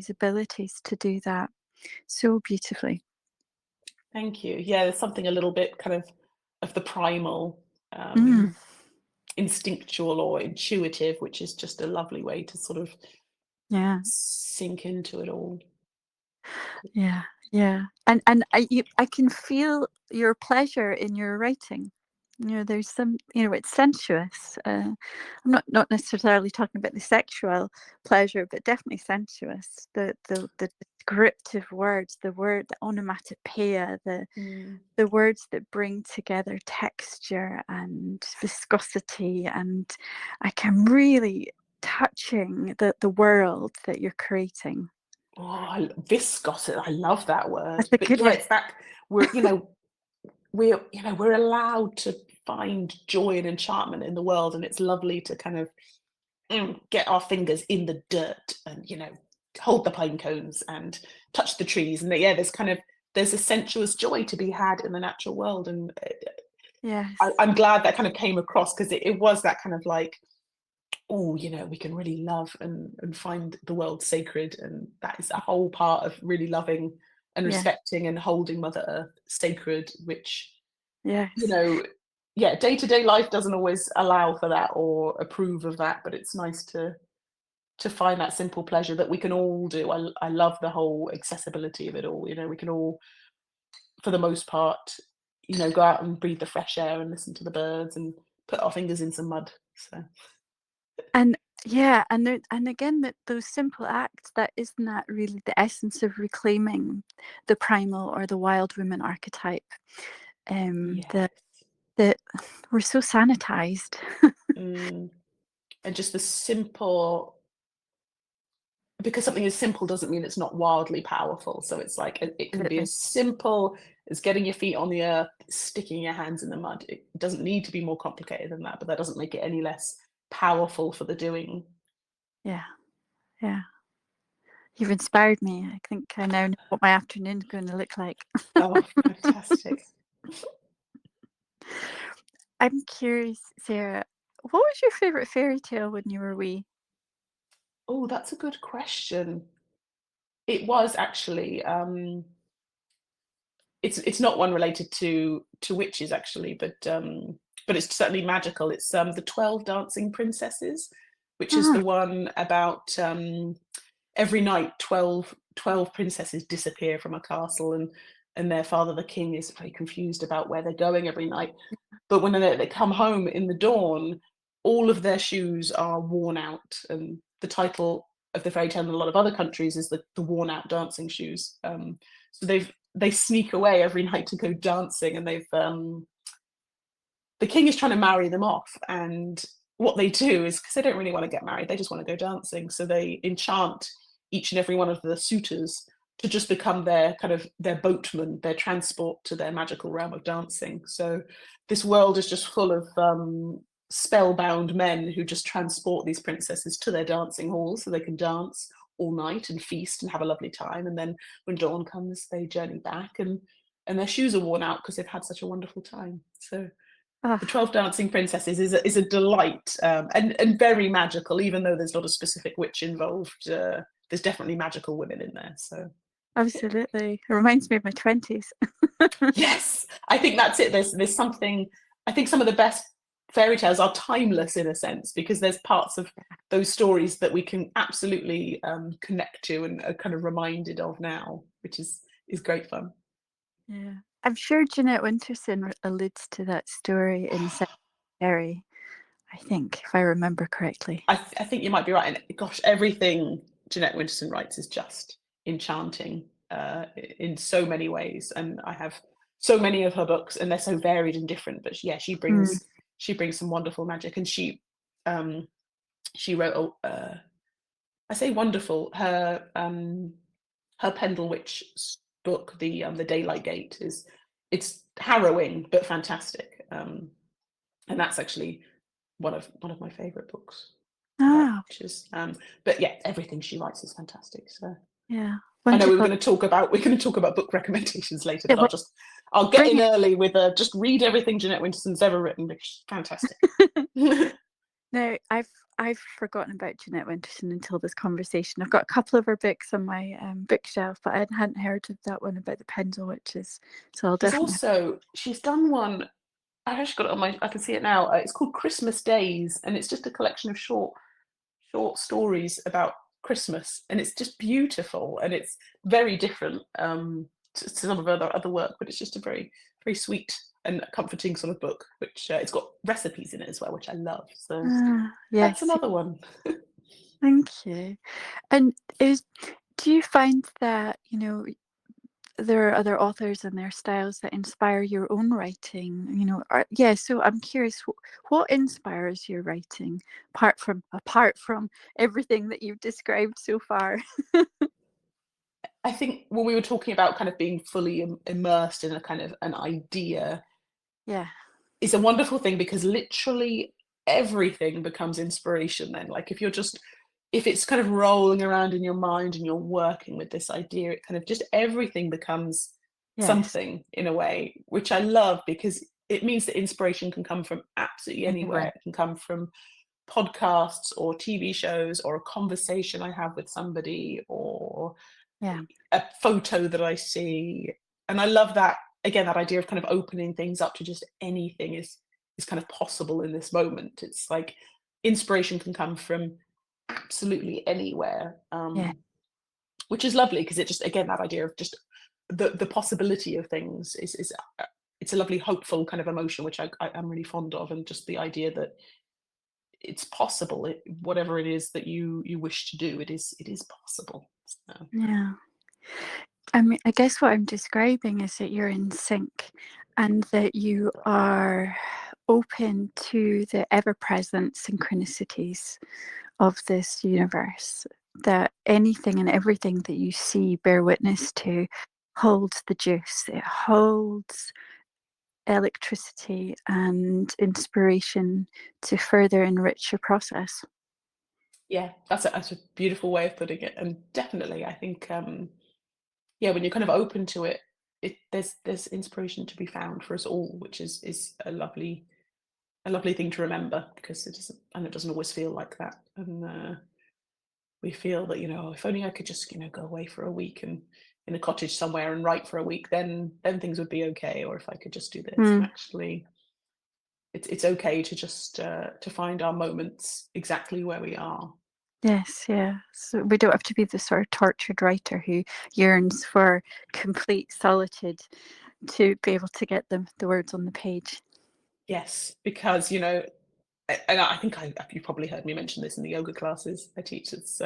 abilities to do that so beautifully. Thank you. Yeah, there's something a little bit kind of the primal, Mm. instinctual or intuitive, which is just a lovely way to sort of Yeah. sink into it all. Yeah. Yeah. And I can feel your pleasure in your writing. There's some, it's sensuous. I'm not necessarily talking about the sexual pleasure, but definitely sensuous. The descriptive words, the onomatopoeia, Mm. the words that bring together texture and viscosity, and like I'm really touching the world that you're creating. Oh, viscosity! I love that word. That's a But good yeah, word. it's that we're allowed to find joy and enchantment in the world, and it's lovely to kind of get our fingers in the dirt and hold the pine cones and touch the trees, and there's a sensuous joy to be had in the natural world, and Yes. I'm glad that kind of came across, because it was that kind of like, oh, we can really love and find the world sacred, and that is a whole part of really loving and Yeah. respecting and holding Mother Earth sacred, which you Yes. know yeah, day-to-day life doesn't always allow for that or approve of that, but it's nice to find that simple pleasure that we can all do. I love the whole accessibility of it all. We can all, for the most part, go out and breathe the fresh air and listen to the birds and put our fingers in some mud. So And yeah, and again, that those simple acts, that isn't that really the essence of reclaiming the primal or the wild woman archetype. yes. The we're so sanitized. Mm. And just the simple, because something is simple doesn't mean it's not wildly powerful. So it's like it can be Absolutely. as simple as getting your feet on the earth, sticking your hands in the mud. It doesn't need to be more complicated than that, but that doesn't make it any less powerful for the doing. Yeah. Yeah. You've inspired me. I think I now know what my afternoon's going to look like. Oh, fantastic. I'm curious, Sarah, what was your favorite fairy tale when you were wee? Oh, that's a good question. It was actually, it's not one related to witches actually, but it's certainly magical. It's the 12 Dancing Princesses, which is the Ah, one about every night 12 princesses disappear from a castle, and their father, the king, is very confused about where they're going every night. But when they come home in the dawn, all of their shoes are worn out, and the title of the fairy tale in a lot of other countries is the worn out dancing shoes. So they sneak away every night to go dancing, and the king is trying to marry them off, and what they do is, because they don't really want to get married, they just want to go dancing, so they enchant each and every one of the suitors to just become their kind of their boatman, their transport to their magical realm of dancing. So this world is just full of spellbound men who just transport these princesses to their dancing halls so they can dance all night and feast and have a lovely time, and then when dawn comes they journey back, and their shoes are worn out because they've had such a wonderful time. So the ah, 12 Dancing Princesses is a delight, and very magical, even though there's not a specific witch involved. There's definitely magical women in there. So, yeah. absolutely. It reminds me of my 20s. Yes, I think that's it. There's something, I think some of the best fairy tales are timeless in a sense, because there's parts of those stories that we can absolutely connect to and are kind of reminded of now, which is great fun. Yeah. I'm sure Jeanette Winterson alludes to that story in Secretary, I think, if I remember correctly. I think you might be right. And gosh, everything Jeanette Winterson writes is just enchanting in so many ways. And I have so many of her books, and they're so varied and different. But yeah, Mm. she brings some wonderful magic, and um, she wrote I say wonderful, her Pendle Witch book, the Daylight Gate, is it's harrowing but fantastic. And that's actually one of my favorite books about Ah, witches. But yeah, everything she writes is fantastic. So yeah. I know Wonderful. we're going to talk about book recommendations later, Yeah, but well, I'll get bring in early with just read everything Jeanette Winterson's ever written, because she's fantastic. it. No, I've forgotten about Jeanette Winterson until this conversation. I've got a couple of her books on my bookshelf, but I hadn't heard of that one about the Pendle Witches. So I'll She's definitely. also she's done one. I actually got it on my. I can see it now. It's called Christmas Days, and it's just a collection of short stories about Christmas, and it's just beautiful, and it's very different to some of other work, but it's just a very sweet and comforting sort of book. Which it's got recipes in it as well, which I love. So Ah, that's yes, another one. thank you. And do you find that, there are other authors and their styles that inspire your own writing? Yeah, so I'm curious, what inspires your writing apart from everything that you've described so far? I think when we were talking about kind of being fully immersed in a kind of an idea, Yeah, is a wonderful thing because literally everything becomes inspiration then. Like if it's kind of rolling around in your mind and you're working with this idea, it kind of just everything becomes yes, something in a way, which I love because it means that inspiration can come from absolutely anywhere. anywhere. It can come from podcasts or TV shows or a conversation I have with somebody or Yeah, a photo that I see. And I love that again, that idea of kind of opening things up to just anything is kind of possible in this moment. It's like inspiration can come from absolutely anywhere, yeah, which is lovely because it just again that idea of just the possibility of things is it's a lovely hopeful kind of emotion which I am really fond of, and just the idea that it's possible, whatever it is that you wish to do, it is possible. So, yeah. I mean, I guess what I'm describing is that you're in sync and that you are open to the ever present synchronicities of this universe, that anything and everything that you see, bear witness to, holds the juice. It holds electricity and inspiration to further enrich your process. yeah, that's a beautiful way of putting it, and definitely I think yeah, when you're kind of open to it, there's inspiration to be found for us all, which is a lovely thing to remember because it doesn't always feel like that, and we feel that if only I could just go away for a week and in a cottage somewhere and write for a week, then things would be okay, or if I could just do this, and Mm, actually it's okay to just to find our moments exactly where we are. yes, yeah. So we don't have to be the sort of tortured writer who yearns for complete solitude to be able to get the words on the page. Yes, because and I think you've probably heard me mention this in the yoga classes I teach. It's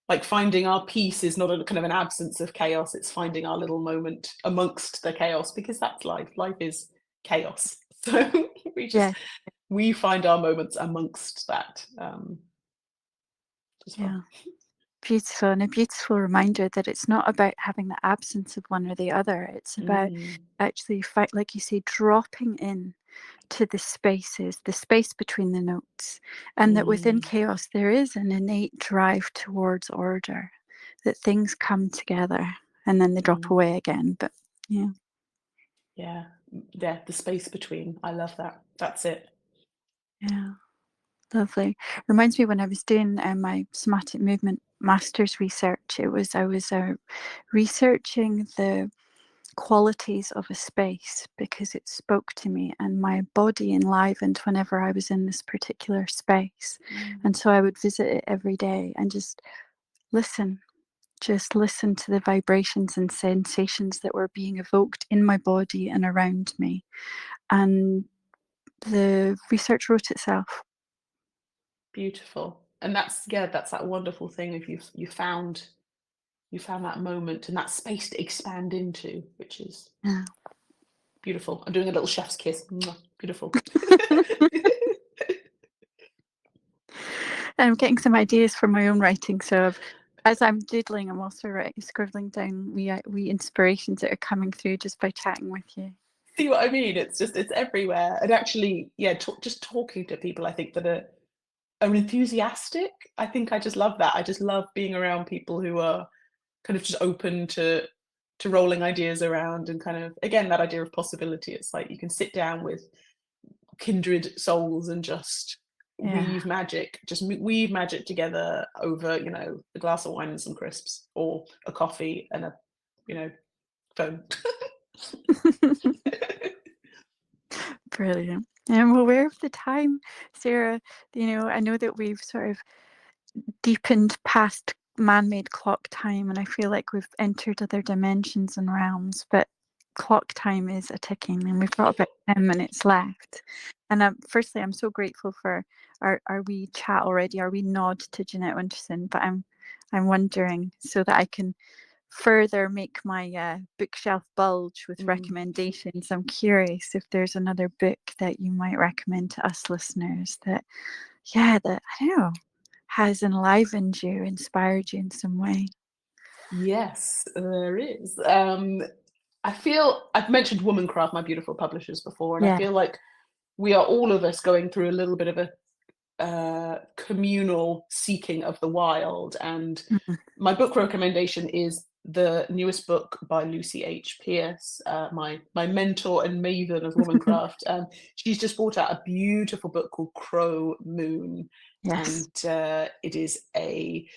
like finding our peace is not a kind of an absence of chaos. It's finding our little moment amongst the chaos, because that's life. Life is chaos. So Yeah, we find our moments amongst that as yeah. well. Beautiful, and a beautiful reminder that it's not about having the absence of one or the other. It's about Mm, actually, like you say, dropping in to the space between the notes, and that within mm, chaos there is an innate drive towards order, that things come together and then they drop mm. away again. But yeah, Yeah, yeah, the space between. I love that. That's it. yeah, lovely. Reminds me when I was doing my somatic movement master's research. I was researching the qualities of a space because it spoke to me, and my body enlivened whenever I was in this particular space. Mm, And so I would visit it every day and listen just listen to the vibrations and sensations that were being evoked in my body and around me, and the research wrote itself. beautiful. And that's that wonderful thing if you found that moment and that space to expand into, which is Yeah. beautiful. I'm doing a little chef's kiss. Mwah, beautiful. I'm getting some ideas for my own writing, so as I'm doodling, I'm also scribbling down wee inspirations that are coming through just by chatting with you. See what I mean? It's everywhere. And actually, yeah, just talking to people, I think that are enthusiastic. I think I just love that. I just love being around people who are kind of just open to rolling ideas around, and kind of again that idea of possibility. It's like you can sit down with kindred souls and just Yeah. weave magic together over a glass of wine and some crisps, or a coffee and a you know phone. Brilliant. And we're aware of the time, Sarah. I know that we've sort of deepened past man-made clock time, and I feel like we've entered other dimensions and realms, but clock time is a ticking, and we've got about 10 minutes left. And firstly, I'm so grateful for our wee chat already, our wee nod to Jeanette Winterson, but I'm wondering, so that I can further make my bookshelf bulge with recommendations, I'm curious if there's another book that you might recommend to us listeners that, that I don't know, has enlivened you, inspired you in some way. Yes, there is. I feel I've mentioned Womancraft, my beautiful publishers, before, and I Yeah. feel like we are all of us going through a little bit of a communal seeking of the wild. And Mhm. my book recommendation is the newest book by Lucy H. Pierce, my mentor and maven of womancraft. She's just brought out a beautiful book called Crow Moon, Yes. and it is a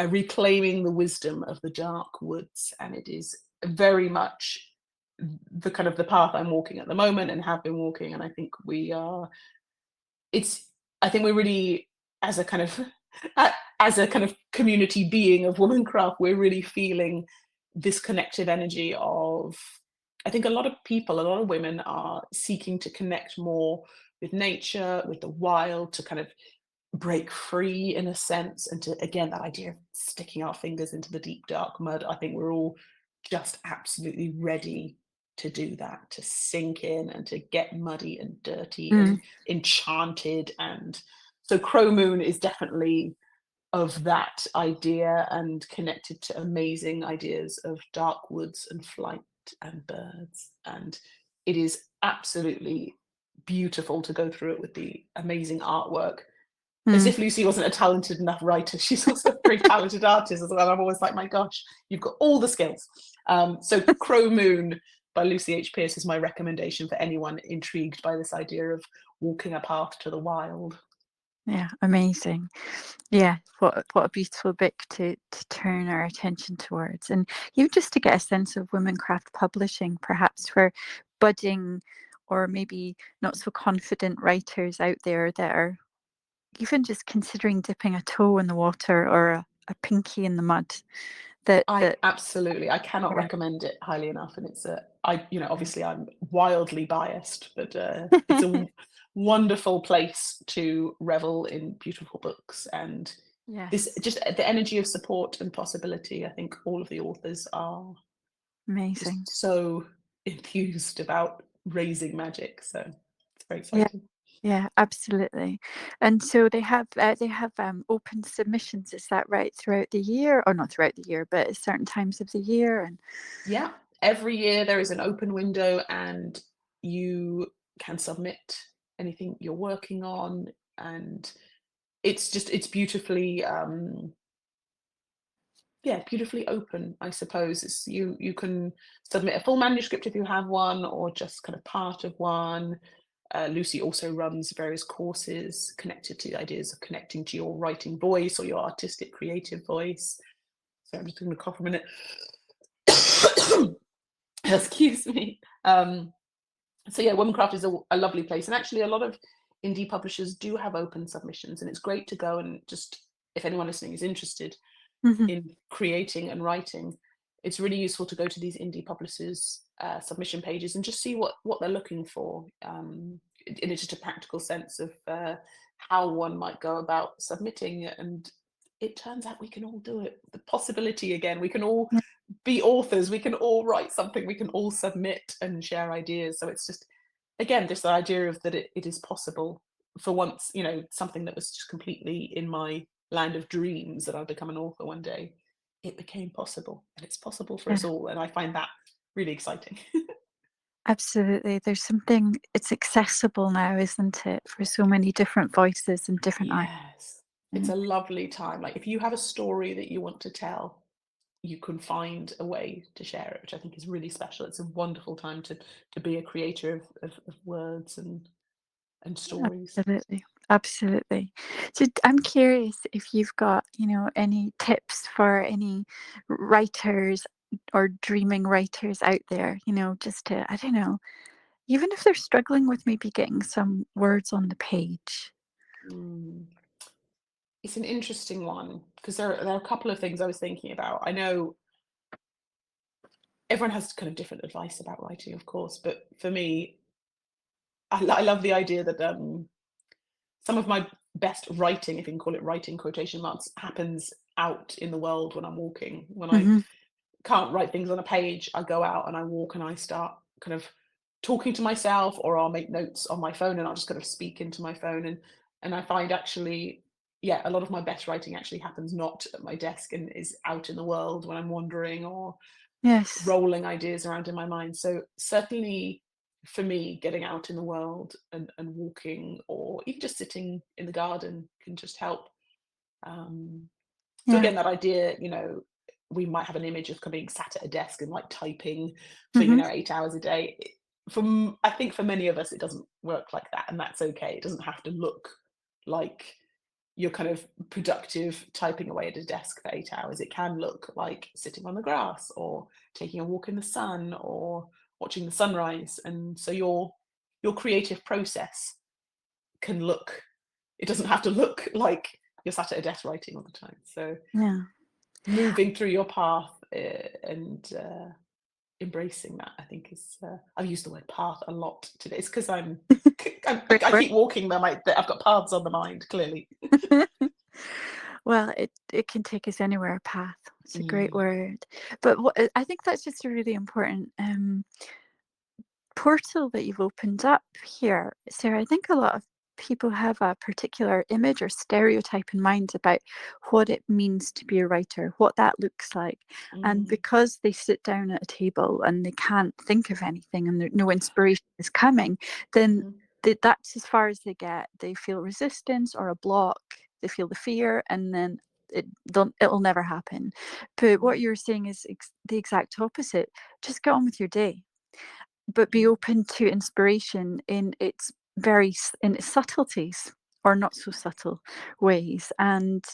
reclaiming the wisdom of the dark woods, and it is very much the kind of the path I'm walking at the moment and have been walking. And I think we are it's I think we're really, as a kind of as a kind of community being of womancraft, we're really feeling this connective energy of, I think a lot of people, a lot of women are seeking to connect more with nature, with the wild, to kind of break free in a sense, and to, again, that idea of sticking our fingers into the deep dark mud. I think we're all just absolutely ready to do that, to sink in and to get muddy and dirty Mm. and enchanted. And so Crow Moon is definitely of that idea, and connected to amazing ideas of dark woods and flight and birds. And it is absolutely beautiful to go through it with the amazing artwork. As Mm. if Lucy wasn't a talented enough writer, she's also a very talented artist as well. I'm always like, my gosh, you've got all the skills. So Crow Moon by Lucy H. Pierce is my recommendation for anyone intrigued by this idea of walking a path to the wild. Yeah, amazing. Yeah, what a beautiful book to turn our attention towards, and even just to get a sense of womencraft publishing, perhaps for budding or maybe not so confident writers out there that are even just considering dipping a toe in the water or a pinky in the mud. I I cannot yeah. recommend it highly enough. And it's obviously I'm wildly biased, but it's a wonderful place to revel in beautiful books. And this, Yes, just the energy of support and possibility. I think all of the authors are amazing. just so enthused about raising magic. So it's very Yeah. exciting. Yeah, absolutely. And so they have open submissions, is that right, throughout the year, or not throughout the year, but at certain times of the year? And Yeah, every year there is an open window, and you can submit anything you're working on. And it's beautifully yeah, beautifully open, I suppose. You can submit a full manuscript if you have one, or just kind of part of one. Lucy also runs various courses connected to the ideas of connecting to your writing voice or your artistic creative voice. So I'm just going to cough a minute. Excuse me. So yeah, womancraft is a lovely place, and actually a lot of indie publishers do have open submissions, and it's great to go and just, if anyone listening is interested Mhm. in creating and writing, it's really useful to go to these indie publishers submission pages and just see what they're looking for, in just a practical sense of how one might go about submitting. And it turns out we can all do it. The possibility, again, we can all Yeah, be authors, we can all write something, we can all submit and share ideas. So it's just, again, this idea of that it is possible. For once, something that was just completely in my land of dreams, that I'll become an author one day, it became possible, and it's possible for yeah, us all. And I find that really exciting. absolutely. There's something, it's accessible now, isn't it, for so many different voices and different art. Yes, it's Yeah, a lovely time. Like, if you have a story that you want to tell, you can find a way to share it, which I think is really special. It's a wonderful time to be a creator of words and stories. absolutely. Absolutely. So I'm curious if you've got, any tips for any writers or dreaming writers out there, just to, I don't know, even if they're struggling with maybe getting some words on the page? Mm. It's an interesting one because there are a couple of things I was thinking about. I know everyone has kind of different advice about writing, of course, but for me, I love the idea that some of my best writing, if you can call it writing, quotation marks, happens out in the world when I'm walking. When I Hmm. can't write things on a page, I go out and I walk and I start kind of talking to myself, or I'll make notes on my phone and I'll just kind of speak into my phone. And I find actually, yeah, a lot of my best writing actually happens not at my desk and is out in the world when I'm wandering or Yes. rolling ideas around in my mind. So certainly for me, getting out in the world and walking or even just sitting in the garden can just help. Um, so Yeah. again, that idea, we might have an image of being sat at a desk and like typing for, Hmm. 8 hours a day. I think for many of us, it doesn't work like that, and that's okay. It doesn't have to look like you're kind of productive typing away at a desk for 8 hours. It can look like sitting on the grass or taking a walk in the sun or watching the sunrise. And so your creative process can look, it doesn't have to look like you're sat at a desk writing all the time. So Yeah. moving through your path and embracing that, I think is, I've used the word path a lot today. It's because Great I word. keep walking them. I've got paths on the mind, clearly. Well, it can take us anywhere, a path. It's a great Mm, word. But what I think that's just a really important portal that you've opened up here, Sarah. I think a lot of people have a particular image or stereotype in mind about what it means to be a writer, what that looks like. And mm, because they sit down at a table and they can't think of anything and no inspiration is coming, then mhm, that's as far as they get. They feel resistance or a block, they feel the fear, and then it'll never happen. But mm, what you're saying is the exact opposite. Just get on with your day, but be mm. open to inspiration in its subtleties or not so subtle ways, and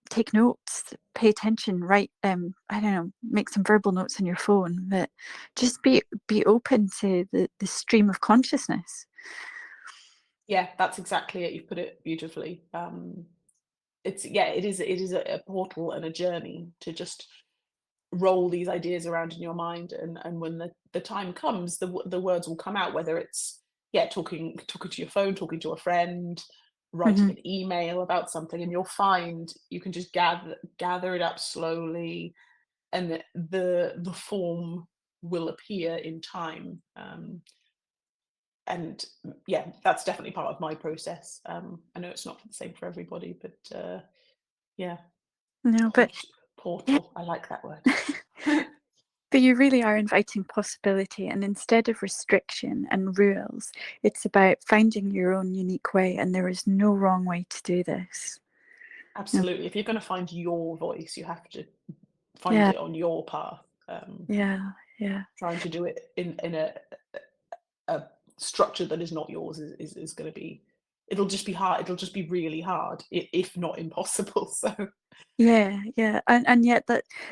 take notes, pay attention, write, I don't know, make some verbal notes on your phone, but just be open to the stream of consciousness. Yeah, that's exactly it. You've put it beautifully. It is a portal and a journey to just roll these ideas around in your mind, and when the time comes, the words will come out, whether it's, yeah, talking to your phone, talking to a friend, writing Hmm. an email about something, and you'll find you can just gather it up slowly, and the form will appear in time. And yeah, that's definitely part of my process. I know it's not the same for everybody, but yeah, No, but yeah. portal, I like that word. But you really are inviting possibility, and instead of restriction and rules, it's about finding your own unique way, and there is no wrong way to do this. No. Absolutely. If you're going to find your voice, you have to find Yeah, it on your path. yeah, yeah, Trying to do it in a structure that is not yours is going to be, it'll just be hard. It'll just be really hard, if not impossible. So yeah, yeah, and yet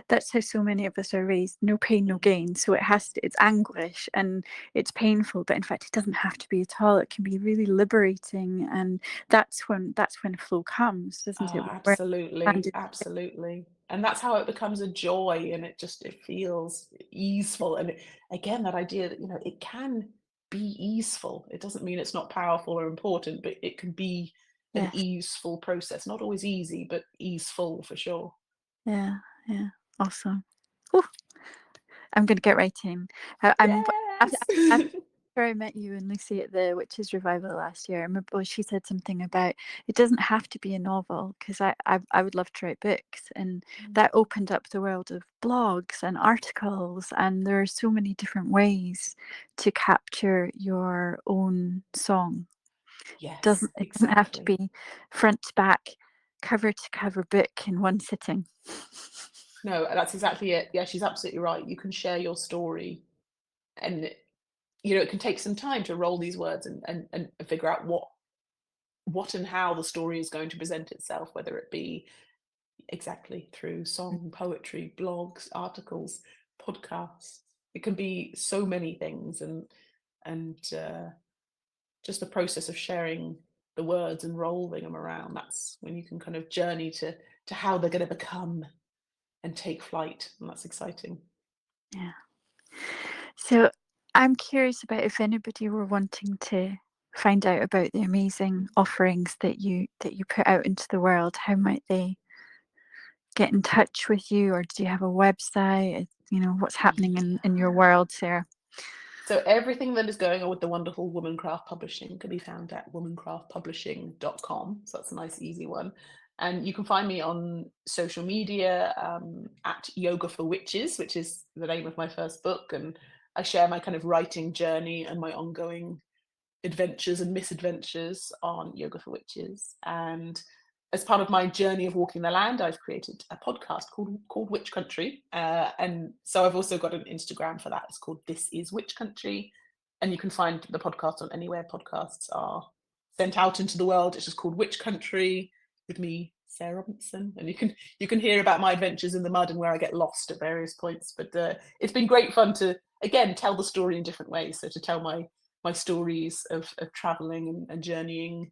that's how so many of us are raised. No pain, no gain. So it's anguish and it's painful, but in fact, it doesn't have to be at all. It can be really liberating, and that's when flow comes, doesn't it? oh, When we're absolutely, handed. absolutely. And that's how it becomes a joy, and it feels easeful. And again, that idea that, it can be easeful. It doesn't mean it's not powerful or important, but it can be an Yes, easeful process. Not always easy, but easeful for sure. yeah, yeah, awesome. Oh, I'm going to get writing. I'm after, Yes. after I met you and Lucy at the Witches Revival last year. I remember she said something about it doesn't have to be a novel, because I would love to write books, and that opened up the world of blogs and articles, and there are so many different ways to capture your own song. Yes, It doesn't have to exactly. be front to back, cover to cover book in one sitting. No, that's exactly it. Yeah, she's absolutely right. You can share your story, and it can take some time to roll these words and figure out what and how the story is going to present itself, whether it be exactly through song, poetry, blogs, articles, podcasts. It can be so many things, and and just the process of sharing the words and rolling them around, that's when you can kind of journey to how they're going to become and take flight, and that's exciting. Yeah. So I'm curious about if anybody were wanting to find out about the amazing offerings that you put out into the world, how might they get in touch with you, or do you have a website? You know, what's happening in your world, Sarah? So everything that is going on with the wonderful Womancraft Publishing can be found at womancraftpublishing.com. So that's a nice, easy one. And you can find me on social media at Yoga for Witches, which is the name of my first book. And I share my kind of writing journey and my ongoing adventures and misadventures on Yoga for Witches. And as part of my journey of walking the land, I've created a podcast called Witch Country. And so I've also got an Instagram for that. It's called This Is Witch Country. And you can find the podcast on anywhere podcasts are sent out into the world. It's just called Witch Country with me, Sarah Robinson. And you can hear about my adventures in the mud and where I get lost at various points. But it's been great fun to, again, tell the story in different ways. So to tell my stories of traveling and journeying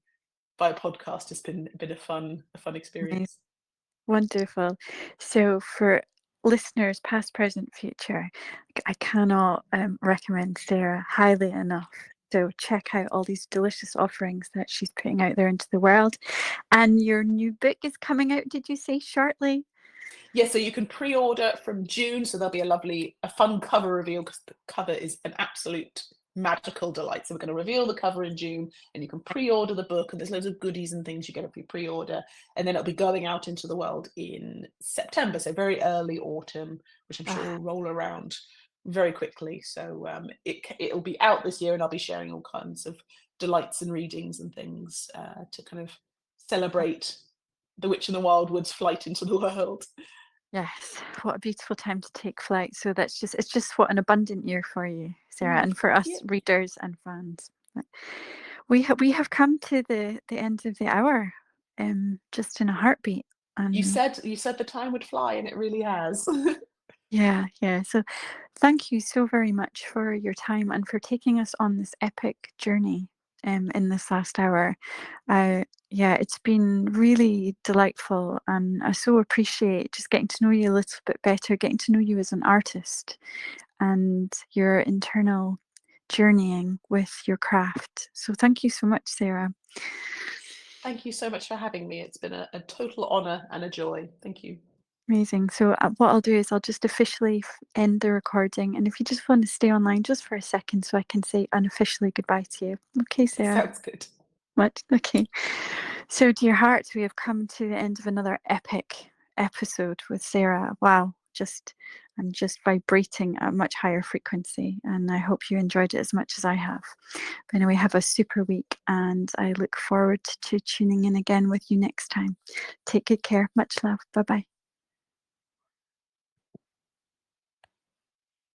by a podcast has been a fun experience. Wonderful. So for listeners, past, present, future, I cannot recommend Sarah highly enough. So check out all these delicious offerings that she's putting out there into the world. And your new book is coming out, did you say, shortly? Yeah, so you can pre-order from June. So there'll be a fun cover reveal, because the cover is an absolute magical delight. So we're going to reveal the cover in June, and you can pre-order the book, and there's loads of goodies and things you get if you pre-order, and then it'll be going out into the world in September, so very early autumn, which I'm sure will roll around very quickly. So it'll be out this year, and I'll be sharing all kinds of delights and readings and things to kind of celebrate the Witch in the Wildwood's flight into the world. Yes, what a beautiful time to take flight. So it's just what an abundant year for you, Sarah, and for us readers and fans. We have come to the end of the hour, just in a heartbeat. And you said the time would fly, and it really has. yeah. So thank you so very much for your time and for taking us on this epic journey in this last hour. Yeah, it's been really delightful, and I so appreciate just getting to know you a little bit better, getting to know you as an artist and your internal journeying with your craft. So thank you so much, Sarah. Thank you so much for having me. It's been a total honour and a joy. Thank you. Amazing. So what I'll do is I'll just officially end the recording, and if you just want to stay online just for a second so I can say unofficially goodbye to you. Okay, Sarah? Sounds good. What? Okay. So, dear hearts, we have come to the end of another epic episode with Sarah. Wow, I'm just vibrating at a much higher frequency, and I hope you enjoyed it as much as I have. But anyway, have a super week, and I look forward to tuning in again with you next time. Take good care. Much love. Bye bye.